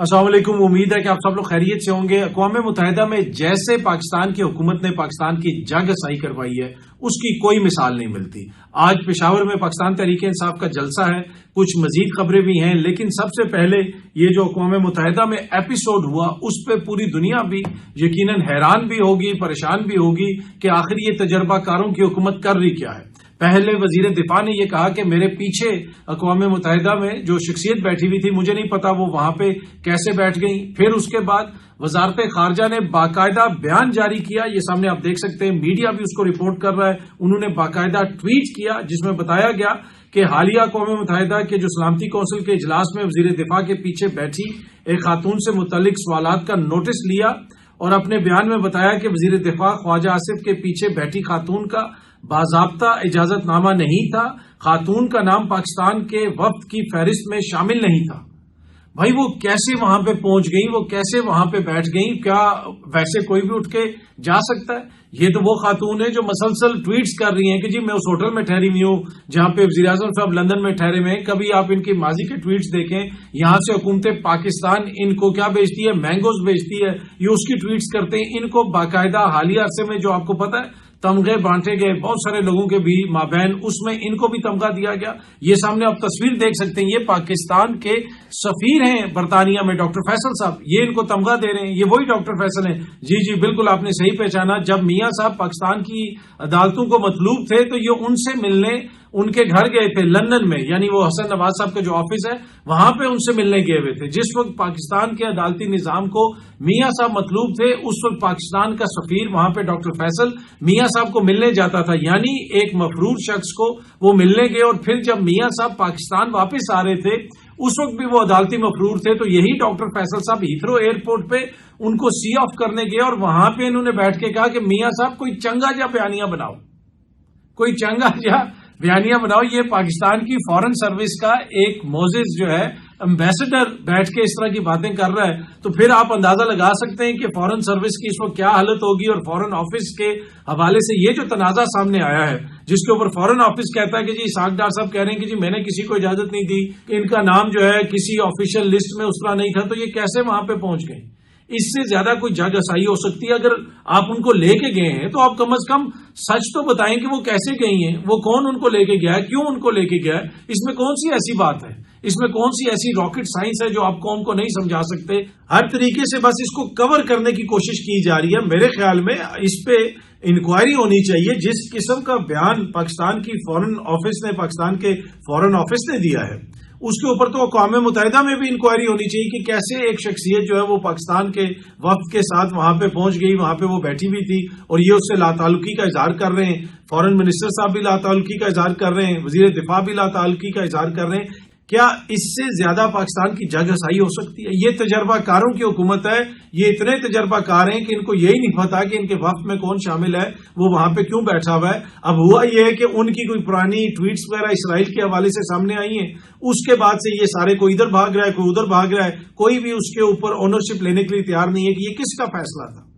السلام علیکم، امید ہے کہ آپ سب لوگ خیریت سے ہوں گے۔ اقوام متحدہ میں جیسے پاکستان کی حکومت نے پاکستان کی جگہسائی کروائی ہے اس کی کوئی مثال نہیں ملتی۔ آج پشاور میں پاکستان تحریک انصاف کا جلسہ ہے، کچھ مزید خبریں بھی ہیں، لیکن سب سے پہلے یہ جو اقوام متحدہ میں ایپیسوڈ ہوا اس پہ پوری دنیا بھی یقیناً حیران بھی ہوگی، پریشان بھی ہوگی کہ آخر یہ تجربہ کاروں کی حکومت کر رہی کیا ہے۔ پہلے وزیر دفاع نے یہ کہا کہ میرے پیچھے اقوام متحدہ میں جو شخصیت بیٹھی ہوئی تھی مجھے نہیں پتا وہ وہاں پہ کیسے بیٹھ گئی۔ پھر اس کے بعد وزارت خارجہ نے باقاعدہ بیان جاری کیا، یہ سامنے آپ دیکھ سکتے ہیں، میڈیا بھی اس کو رپورٹ کر رہا ہے۔ انہوں نے باقاعدہ ٹویٹ کیا جس میں بتایا گیا کہ حالیہ اقوام متحدہ کے جو سلامتی کونسل کے اجلاس میں وزیر دفاع کے پیچھے بیٹھی ایک خاتون سے متعلق سوالات کا نوٹس لیا اور اپنے بیان میں بتایا کہ وزیر دفاع خواجہ آصف کے پیچھے بیٹھی خاتون کا باضابطہ اجازت نامہ نہیں تھا، خاتون کا نام پاکستان کے وفد کی فہرست میں شامل نہیں تھا۔ بھائی وہ کیسے وہاں پہ پہنچ گئی، وہ کیسے وہاں پہ بیٹھ گئی؟ کیا ویسے کوئی بھی اٹھ کے جا سکتا ہے؟ یہ تو وہ خاتون ہے جو مسلسل ٹویٹس کر رہی ہیں کہ جی میں اس ہوٹل میں ٹھہری ہوئی ہوں جہاں پہ وزیر اعظم صاحب لندن میں ٹھہرے ہوئے ہیں۔ کبھی آپ ان کی ماضی کے ٹویٹس دیکھیں، یہاں سے حکومت پاکستان ان کو کیا بیچتی ہے؟ مینگوز بیچتی ہے، یہ اس کی ٹویٹس کرتے ہیں۔ ان کو باقاعدہ حالیہ عرصے میں جو آپ کو پتا ہے تمغے بانٹے گئے بہت سارے لوگوں کے بھی مابین، اس میں ان کو بھی تمغہ دیا گیا۔ یہ سامنے آپ تصویر دیکھ سکتے ہیں، یہ پاکستان کے سفیر ہیں برطانیہ میں ڈاکٹر فیصل صاحب، یہ ان کو تمغہ دے رہے ہیں، یہ وہی ڈاکٹر فیصل ہیں۔ جی بالکل آپ نے صحیح پہچانا، جب میاں صاحب پاکستان کی عدالتوں کو مطلوب تھے تو یہ ان سے ملنے ان کے گھر گئے تھے لندن میں، یعنی وہ حسن نواز صاحب کا جو آفس ہے وہاں پہ ان سے ملنے گئے ہوئے تھے۔ جس وقت پاکستان کے عدالتی نظام کو میاں صاحب مطلوب تھے اس وقت پاکستان کا سفیر وہاں پہ ڈاکٹر فیصل میاں صاحب کو ملنے جاتا تھا، یعنی ایک مفرور شخص کو وہ ملنے گئے۔ اور پھر جب میاں صاحب پاکستان واپس آ رہے تھے اس وقت بھی وہ عدالتی مفرور تھے، تو یہی ڈاکٹر فیصل صاحب ہیتھرو ایئرپورٹ پہ ان کو سی آف کرنے گئے اور وہاں پہ انہوں نے بیٹھ کے کہا کہ میاں صاحب کوئی چنگا جا بیانیہ بناؤ، کوئی چنگا جا بیانیہ بناؤ۔ یہ پاکستان کی فورن سروس کا ایک موزز جو ہے امبیسڈر بیٹھ کے اس طرح کی باتیں کر رہا ہے، تو پھر آپ اندازہ لگا سکتے ہیں کہ فورن سروس کی اس وقت کیا حالت ہوگی۔ اور فورن آفس کے حوالے سے یہ جو تنازع سامنے آیا ہے جس کے اوپر فورن آفس کہتا ہے کہ جی اسحاق ڈار صاحب کہہ رہے ہیں کہ جی میں نے کسی کو اجازت نہیں دی کہ ان کا نام جو ہے کسی آفیشیل لسٹ میں اس طرح نہیں تھا، تو یہ کیسے وہاں پہ پہنچ گئے؟ اس سے زیادہ کوئی جگہسائی ہو سکتی ہے؟ اگر آپ ان کو لے کے گئے ہیں تو آپ کم از کم سچ تو بتائیں کہ وہ کیسے گئی ہیں، وہ کون ان کو لے کے گیا ہے، کیوں ان کو لے کے گیا ہے، اس میں کون سی ایسی بات ہے، اس میں کون سی ایسی راکٹ سائنس ہے جو آپ قوم کو نہیں سمجھا سکتے؟ ہر طریقے سے بس اس کو کور کرنے کی کوشش کی جا رہی ہے۔ میرے خیال میں اس پہ انکوائری ہونی چاہیے۔ جس قسم کا بیان پاکستان کی فورن آفس نے، پاکستان کے فورن آفس نے دیا ہے اس کے اوپر تو اقوام متحدہ میں بھی انکوائری ہونی چاہیے کہ کیسے ایک شخصیت جو ہے وہ پاکستان کے وفد کے ساتھ وہاں پہ پہنچ گئی، وہاں پہ وہ بیٹھی ہوئی تھی اور یہ اس سے لاتعلقی کا اظہار کر رہے ہیں۔ فورن منسٹر صاحب بھی لاتعلقی کا اظہار کر رہے ہیں، وزیر دفاع بھی لاتعلقی کا اظہار کر رہے ہیں۔ کیا اس سے زیادہ پاکستان کی جگہسائی ہو سکتی ہے؟ یہ تجربہ کاروں کی حکومت ہے، یہ اتنے تجربہ کار ہیں کہ ان کو یہی نہیں پتا کہ ان کے وفد میں کون شامل ہے، وہ وہاں پہ کیوں بیٹھا ہوا ہے۔ اب ہوا یہ ہے کہ ان کی کوئی پرانی ٹویٹس وغیرہ اسرائیل کے حوالے سے سامنے آئی ہیں، اس کے بعد سے یہ سارے کوئی ادھر بھاگ رہا ہے، کوئی ادھر بھاگ رہا ہے، کوئی بھی اس کے اوپر اونرشپ لینے کے لیے تیار نہیں ہے کہ یہ کس کا فیصلہ تھا۔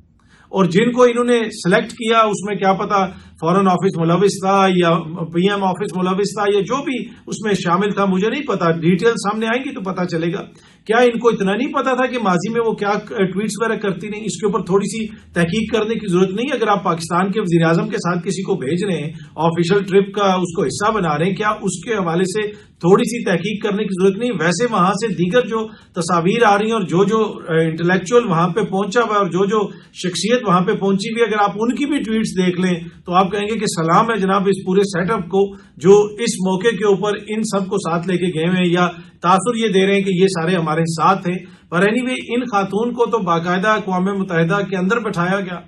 اور جن کو انہوں نے سلیکٹ کیا اس میں کیا پتا فورن آفس ملوث تھا یا پی ایم آفس ملوث تھا یا جو بھی اس میں شامل تھا، مجھے نہیں پتا، ڈیٹیل سامنے آئیں گی تو پتا چلے گا۔ کیا ان کو اتنا نہیں پتا تھا کہ ماضی میں وہ کیا ٹویٹس وغیرہ کرتی نہیں؟ اس کے اوپر تھوڑی سی تحقیق کرنے کی ضرورت نہیں ہے؟ اگر آپ پاکستان کے وزیر اعظم کے ساتھ کسی کو بھیج رہے ہیں، آفیشیل ٹرپ کا اس کو حصہ بنا رہے ہیں، کیا اس کے حوالے سے تھوڑی سی تحقیق کرنے کی ضرورت نہیں؟ ویسے وہاں سے دیگر جو تصاویر آ رہی ہیں اور جو انٹلیکچوئل وہاں پہ پہنچا ہوا ہے اور جو شخصیت وہاں پہ پہنچی ہوئی، اگر آپ ان کی بھی ٹویٹس دیکھ لیں تو آپ کہیں گے کہ سلام ہے جناب اس پورے سیٹ اپ کو جو اس موقع کے اوپر ان سب کو ساتھ لے کے گئے ہوئے ہیں، یا تاثر یہ دے رہے ہیں کہ یہ سارے ہمارے ساتھ ہیں۔ پر اینی وے ان خاتون کو تو باقاعدہ اقوام متحدہ کے اندر بٹھایا گیا،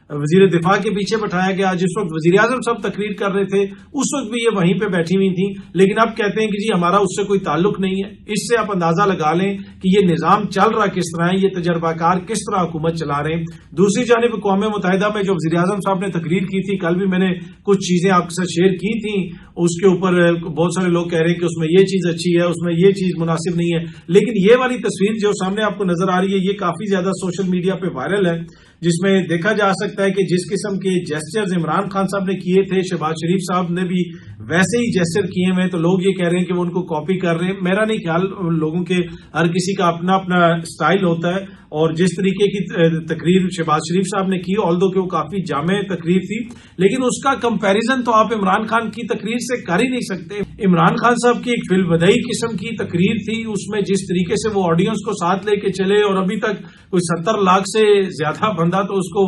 وزیر دفاع کے پیچھے بٹھایا گیا۔ جس وقت وزیر اعظم صاحب تقریر کر رہے تھے اس وقت بھی یہ وہیں پہ بیٹھی ہوئی تھیں، لیکن اب کہتے ہیں کہ جی ہمارا اس سے کوئی تعلق نہیں ہے۔ اس سے آپ اندازہ لگا لیں کہ یہ نظام چل رہا کس طرح ہے، یہ تجربہ کار کس طرح حکومت چلا رہے ہیں۔ دوسری جانب اقوام متحدہ میں جو وزیر اعظم صاحب نے تقریر کی تھی، کل بھی میں نے کچھ چیزیں آپ کے ساتھ شیئر کی تھیں، اس کے اوپر بہت سارے لوگ کہہ رہے ہیں کہ اس میں یہ چیز اچھی ہے، اس میں یہ چیز مناسب نہیں ہے، لیکن یہ والی تصویر جو سامنے آپ کو نظر آ رہی ہے یہ کافی زیادہ سوشل میڈیا پہ وائرل ہے۔ جس میں دیکھا جا سکتا ہے کہ جس قسم کے جیسچرز عمران خان صاحب نے کیے تھے، شہباز شریف صاحب نے بھی ویسے ہی جیسچر کیے ہیں، تو لوگ یہ کہہ رہے ہیں کہ وہ ان کو کاپی کر رہے ہیں۔ میرا نہیں خیال، لوگوں کے ہر کسی کا اپنا اپنا سٹائل ہوتا ہے، اور جس طریقے کی تقریر شہباز شریف صاحب نے کی، آلدو کہ وہ کافی جامع تقریر تھی، لیکن اس کا کمپیریزن تو آپ عمران خان کی تقریر سے کر ہی نہیں سکتے۔ عمران خان صاحب کی ایک فی البدعی قسم کی تقریر تھی، اس میں جس طریقے سے وہ آڈینس کو ساتھ لے کے چلے، اور ابھی تک کوئی 70 لاکھ سے زیادہ بندہ تو اس کو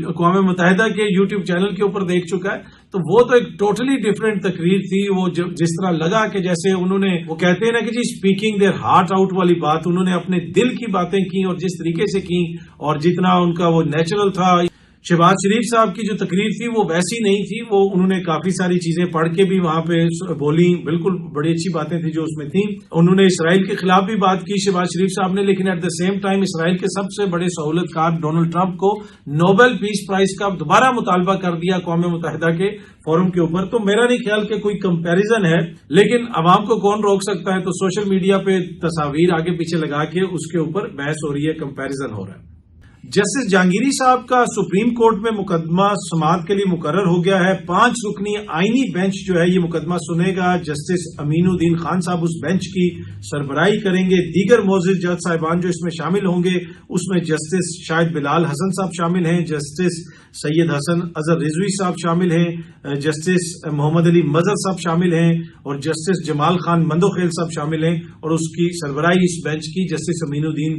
اقوام متحدہ کے یوٹیوب چینل کے اوپر دیکھ چکا ہے، تو وہ تو ایک ٹوٹلی ڈفرینٹ تقریر تھی۔ وہ جس طرح لگا کہ جیسے انہوں نے، وہ کہتے ہیں نا کہ جی اسپیکنگ دیئر ہارٹ آؤٹ والی بات، انہوں نے اپنے دل کی باتیں کی اور جس طریقے سے کی، اور جتنا ان کا وہ نیچرل تھا۔ شہباز شریف صاحب کی جو تقریر تھی وہ ویسی نہیں تھی، وہ انہوں نے کافی ساری چیزیں پڑھ کے بھی وہاں پہ بولی، بالکل بڑی اچھی باتیں تھیں جو اس میں تھیں۔ انہوں نے اسرائیل کے خلاف بھی بات کی شہباز شریف صاحب نے، لیکن ایٹ دا سیم ٹائم اسرائیل کے سب سے بڑے سہولت کار ڈونلڈ ٹرمپ کو نوبل پیس پرائز کا دوبارہ مطالبہ کر دیا اقوام متحدہ کے فورم کے اوپر۔ تو میرا نہیں خیال کہ کوئی کمپیریزن ہے، لیکن عوام کو کون روک سکتا ہے؟ تو سوشل میڈیا پہ تصاویر آگے پیچھے لگا کے اس کے اوپر بحث ہو رہی ہے، کمپیریزن ہو رہا ہے۔ جسٹس جہانگیری صاحب کا سپریم کورٹ میں مقدمہ سماعت کے لیے مقرر ہو گیا ہے۔ 5 رکنی آئینی بینچ جو ہے یہ مقدمہ سنے گا۔ جسٹس امین الدین خان صاحب اس بینچ کی سربراہی کریں گے۔ دیگر معزز جج صاحبان جو اس میں شامل ہوں گے، اس میں جسٹس شاہد بلال حسن صاحب شامل ہیں، جسٹس سید حسن اظہر رضوی صاحب شامل ہیں، جسٹس محمد علی مظہر صاحب شامل ہیں، اور جسٹس جمال خان مندوخیل صاحب شامل ہیں، اور اس کی سربراہی اس بینچ کی جسٹس امین الدین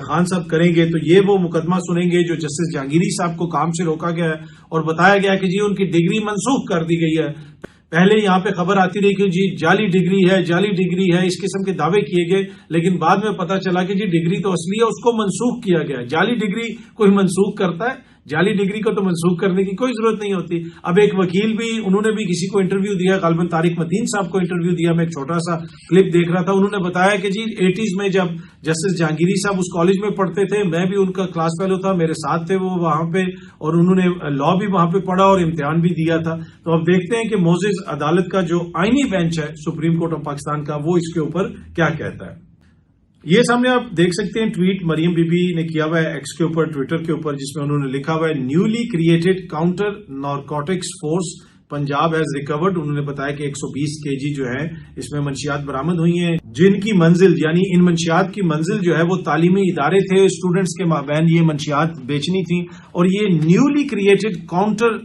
خان صاحب کریں گے۔ تو یہ وہ مقدمہ سنیں گے جو جسٹس جہانگیری صاحب کو کام سے روکا گیا ہے اور بتایا گیا کہ جی ان کی ڈگری منسوخ کر دی گئی ہے۔ پہلے یہاں پہ خبر آتی رہی کہ جی جعلی ڈگری ہے، جعلی ڈگری ہے، اس قسم کے دعوے کیے گئے، لیکن بعد میں پتا چلا کہ جی ڈگری تو اصلی ہے، اس کو منسوخ کیا گیا۔ جعلی ڈگری کوئی منسوخ کرتا ہے؟ جعلی ڈگری کو تو منسوخ کرنے کی کوئی ضرورت نہیں ہوتی۔ اب ایک وکیل بھی، انہوں نے بھی کسی کو انٹرویو دیا، غالباً طارق متین صاحب کو انٹرویو دیا، میں ایک چھوٹا سا کلپ دیکھ رہا تھا، انہوں نے بتایا کہ جی 80s میں جب جسٹس جہانگیری صاحب اس کالج میں پڑھتے تھے، میں بھی ان کا کلاس فیلو تھا، میرے ساتھ تھے وہ وہاں پہ، اور انہوں نے لا بھی وہاں پہ پڑھا اور امتحان بھی دیا تھا۔ تو اب دیکھتے ہیں کہ معزز عدالت کا جو آئینی بینچ ہے سپریم کورٹ آف پاکستان کا، وہ اس کے اوپر کیا کہتا ہے۔ یہ سامنے آپ دیکھ سکتے ہیں ٹویٹ مریم بی بی نے کیا ہوا ہے ایکس کے اوپر، ٹویٹر کے اوپر، جس میں انہوں نے لکھا ہوا ہے newly created counter narcotics force Punjab has record. انہوں نے بتایا کہ 120 kg جو ہے اس میں منشیات برآمد ہوئی ہیں، جن کی منزل، یعنی ان منشیات کی منزل جو ہے وہ تعلیمی ادارے تھے، اسٹوڈنٹس کے مابین یہ منشیات بیچنی تھیں، اور یہ newly created counter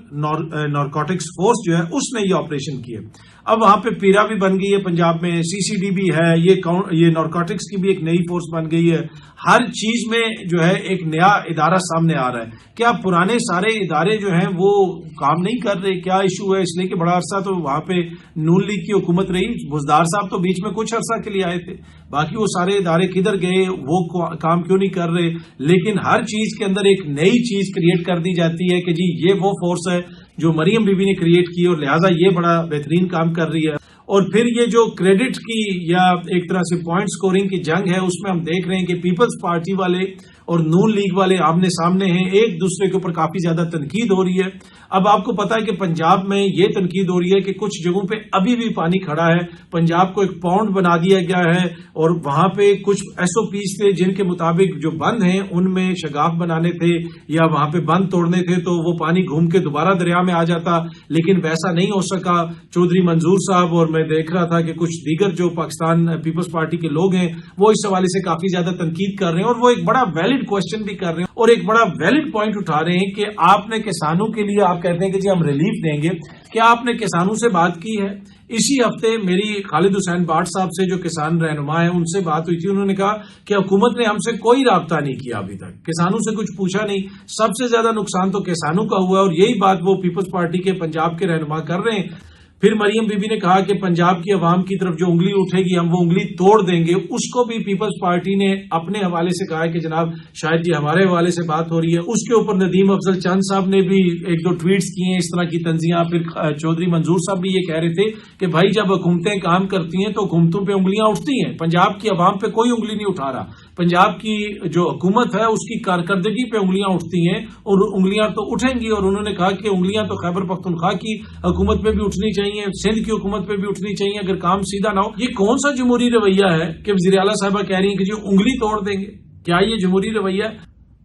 narcotics force جو ہے اس نے یہ آپریشن کیے۔ اب وہاں پہ پیرا بھی بن گئی ہے پنجاب میں، CCD بھی ہے، یہ نارکوٹکس کی بھی ایک نئی فورس بن گئی ہے۔ ہر چیز میں جو ہے ایک نیا ادارہ سامنے آ رہا ہے۔ کیا پرانے سارے ادارے جو ہیں وہ کام نہیں کر رہے؟ کیا ایشو ہے؟ اس لیے کہ بڑا عرصہ تو وہاں پہ نون لیگ کی حکومت رہی، بزدار صاحب تو بیچ میں کچھ عرصہ کے لیے آئے تھے، باقی وہ سارے ادارے کدھر گئے؟ وہ کام کیوں نہیں کر رہے؟ لیکن ہر چیز کے اندر ایک نئی چیز کریٹ کر دی جاتی ہے کہ جی یہ وہ فورس ہے جو مریم بی بی نے کریٹ کی، اور لہٰذا یہ بڑا بہترین کام کر رہی ہے۔ اور پھر یہ جو کریڈٹ کی یا ایک طرح سے پوائنٹ سکورنگ کی جنگ ہے، اس میں ہم دیکھ رہے ہیں کہ پیپلز پارٹی والے اور نون لیگ والے آمنے سامنے ہیں، ایک دوسرے کے اوپر کافی زیادہ تنقید ہو رہی ہے۔ اب آپ کو پتا ہے کہ پنجاب میں یہ تنقید ہو رہی ہے کہ کچھ جگہوں پہ ابھی بھی پانی کھڑا ہے، پنجاب کو ایک پاؤنڈ بنا دیا گیا ہے، اور وہاں پہ کچھ SOPs تھے جن کے مطابق جو بند ہیں ان میں شگاف بنانے تھے یا وہاں پہ بند توڑنے تھے تو وہ پانی گھوم کے دوبارہ دریا میں آ جاتا، لیکن ویسا نہیں ہو سکا۔ چودھری منظور صاحب اور میں دیکھ رہا تھا کہ کچھ دیگر جو پاکستان پیپلز پارٹی کے لوگ ہیں وہ اس حوالے سے کافی زیادہ تنقید کر رہے ہیں، اور وہ ایک بڑا ویلڈ کوشچن بھی کر رہے ہیں اور ایک بڑا ویلڈ پوائنٹ اٹھا رہے ہیں کہ آپ نے کسانوں کے لیے، آپ کہتے ہیں کہ جی ہم ریلیف دیں گے، کیا آپ نے کسانوں سے بات کی ہے؟ اسی ہفتے میری خالد حسین باٹ صاحب سے جو کسان رہنما ہیں ان سے بات ہوئی تھی، انہوں نے کہا کہ حکومت نے ہم سے کوئی رابطہ نہیں کیا ابھی تک، کسانوں سے کچھ پوچھا نہیں، سب سے زیادہ نقصان تو کسانوں کا ہوا ہے، اور یہی بات وہ پیپلز پارٹی کے پنجاب کے رہنما کر رہے ہیں۔ پھر مریم بی بی نے کہا کہ پنجاب کی عوام کی طرف جو انگلی اٹھے گی ہم وہ انگلی توڑ دیں گے، اس کو بھی پیپلز پارٹی نے اپنے حوالے سے کہا ہے کہ جناب شاید یہ ہمارے حوالے سے بات ہو رہی ہے۔ اس کے اوپر ندیم افضل چند صاحب نے بھی ایک دو ٹویٹس کیے ہیں اس طرح کی تنزیہاں۔ پھر چودھری منظور صاحب بھی یہ کہہ رہے تھے کہ بھائی جب حکومتیں کام کرتی ہیں تو حکومتوں پہ انگلیاں اٹھتی ہیں، پنجاب کی عوام پہ کوئی انگلی نہیں اٹھا رہا، پنجاب کی جو حکومت ہے اس کی کارکردگی پہ انگلیاں اٹھتی ہیں، اور انگلیاں تو اٹھیں گی، اور انہوں نے کہا کہ انگلیاں تو خیبر پختونخوا کی حکومت پہ بھی اٹھنی چاہیے، سندھ کی حکومت پہ بھی اٹھنی چاہیے اگر کام سیدھا نہ ہو۔ یہ کون سا جمہوری رویہ ہے کہ وزیر اعلیٰ صاحبہ کہہ رہی ہیں کہ جی انگلی توڑ دیں گے؟ کیا یہ جمہوری رویہ ہے؟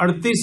38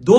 2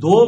2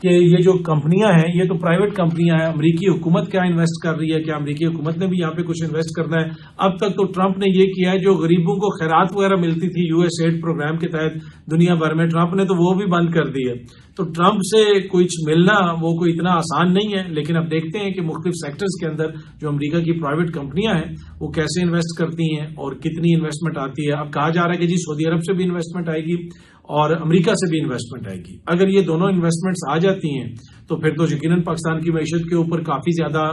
کہ یہ جو کمپنیاں ہیں یہ تو پرائیویٹ کمپنیاں ہیں، امریکی حکومت کیا انویسٹ کر رہی ہے، کیا امریکی حکومت نے بھی یہاں پہ کچھ انویسٹ کرنا ہے؟ اب تک تو ٹرمپ نے یہ کیا ہے، جو غریبوں کو خیرات وغیرہ ملتی تھی یو ایس ایڈ پروگرام کے تحت دنیا بھر میں، ٹرمپ نے تو وہ بھی بند کر دی ہے۔ تو ٹرمپ سے کچھ ملنا وہ کوئی اتنا آسان نہیں ہے، لیکن اب دیکھتے ہیں کہ مختلف سیکٹرز کے اندر جو امریکہ کی پرائیویٹ کمپنیاں ہیں وہ کیسے انویسٹ کرتی ہیں اور کتنی انویسٹمنٹ آتی ہے۔ اب کہا جا رہا ہے کہ جی سعودی عرب سے بھی انویسٹمنٹ آئے گی اور امریکہ سے بھی انویسٹمنٹ آئے گی۔ اگر یہ دونوں انویسٹمنٹس آ جاتی ہیں تو پھر تو یقیناً پاکستان کی معیشت کے اوپر کافی زیادہ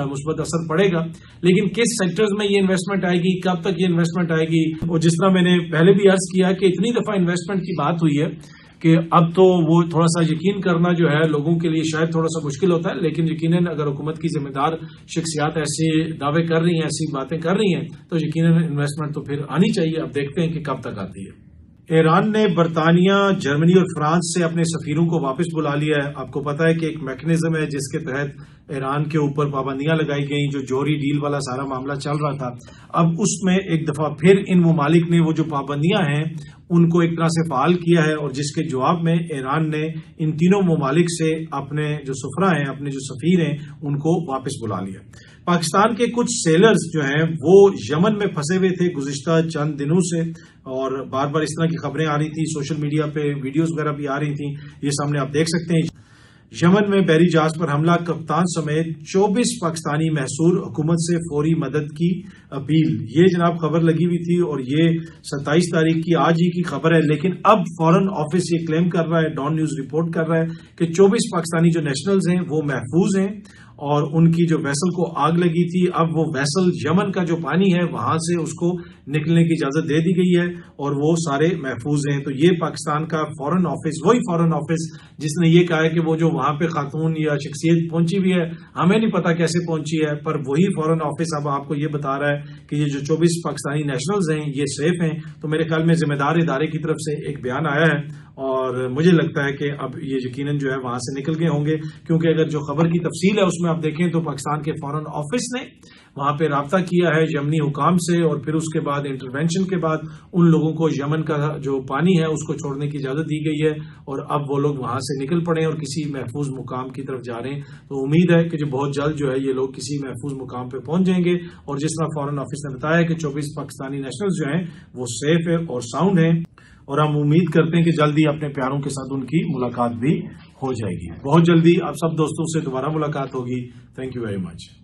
مثبت اثر پڑے گا، لیکن کس سیکٹرز میں یہ انویسٹمنٹ آئے گی، کب تک یہ انویسٹمنٹ آئے گی؟ اور جس طرح میں نے پہلے بھی عرض کیا کہ اتنی دفعہ انویسٹمنٹ کی بات ہوئی ہے کہ اب تو وہ تھوڑا سا یقین کرنا جو ہے لوگوں کے لیے شاید تھوڑا سا مشکل ہوتا ہے، لیکن یقیناً اگر حکومت کی ذمہ دار شخصیات ایسے دعوے کر رہی ہیں، ایسی باتیں کر رہی ہیں تو یقیناً انویسٹمنٹ تو پھر آنی چاہیے۔ اب دیکھتے ہیں کہ کب تک آتی ہے۔ ایران نے برطانیہ، جرمنی اور فرانس سے اپنے سفیروں کو واپس بلا لیا ہے۔ آپ کو پتا ہے کہ ایک میکنزم ہے جس کے تحت ایران کے اوپر پابندیاں لگائی گئیں، جو جوہری ڈیل والا سارا معاملہ چل رہا تھا۔ اب اس میں ایک دفعہ پھر ان ممالک نے وہ جو پابندیاں ہیں ان کو ایک طرح سے فعال کیا ہے، اور جس کے جواب میں ایران نے ان تینوں ممالک سے اپنے جو سفراء ہیں، اپنے جو سفیر ہیں، ان کو واپس بلا لیا۔ پاکستان کے کچھ سیلرز جو ہیں وہ یمن میں پھنسے ہوئے تھے گزشتہ چند دنوں سے، اور بار بار اس طرح کی خبریں آ رہی تھیں، سوشل میڈیا پہ ویڈیوز وغیرہ بھی آ رہی تھیں، یہ سامنے آپ دیکھ سکتے ہیں۔ یمن میں بحری جہاز پر حملہ، کپتان سمیت 24 پاکستانی محصور، حکومت سے فوری مدد کی اپیل۔ یہ جناب خبر لگی ہوئی تھی اور یہ 27 تاریخ کی آج ہی کی خبر ہے، لیکن اب فورن آفس یہ کلیم کر رہا ہے، ڈان نیوز رپورٹ کر رہا ہے کہ 24 پاکستانی جو نیشنلز ہیں وہ محفوظ ہیں، اور ان کی جو ویسل کو آگ لگی تھی اب وہ ویسل یمن کا جو پانی ہے وہاں سے اس کو نکلنے کی اجازت دے دی گئی ہے اور وہ سارے محفوظ ہیں۔ تو یہ پاکستان کا فورن آفس، وہی فورن آفس جس نے یہ کہا ہے کہ وہ جو وہاں پہ خاتون یا شخصیت پہنچی ہوئی ہے ہمیں نہیں پتا کیسے پہنچی ہے، پر وہی فورن آفس اب آپ کو یہ بتا رہا ہے کہ یہ جو 24 پاکستانی نیشنلز ہیں یہ سیف ہیں۔ تو میرے خیال میں ذمہ دار ادارے کی طرف سے ایک بیان آیا ہے، اور مجھے لگتا ہے کہ اب یہ یقیناً جو ہے وہاں سے نکل گئے ہوں گے، کیونکہ اگر جو خبر کی تفصیل ہے اس میں آپ دیکھیں تو پاکستان کے فورن آفس نے وہاں پہ رابطہ کیا ہے یمنی حکام سے، اور پھر اس کے بعد انٹرونشن کے بعد ان لوگوں کو یمن کا جو پانی ہے اس کو چھوڑنے کی اجازت دی گئی ہے، اور اب وہ لوگ وہاں سے نکل پڑے اور کسی محفوظ مقام کی طرف جا رہے ہیں۔ تو امید ہے کہ جو بہت جلد جو ہے یہ لوگ کسی محفوظ مقام پہ پہنچ جائیں گے، اور جس طرح فورن آفس نے بتایا کہ 24 پاکستانی نیشنلز جو ہیں وہ سیف ہے اور ساؤنڈ ہیں، اور ہم امید کرتے ہیں کہ جلدی اپنے پیاروں کے ساتھ ان کی ملاقات بھی ہو جائے گی۔ بہت جلدی آپ سب دوستوں سے دوبارہ ملاقات ہوگی۔ Thank you very much.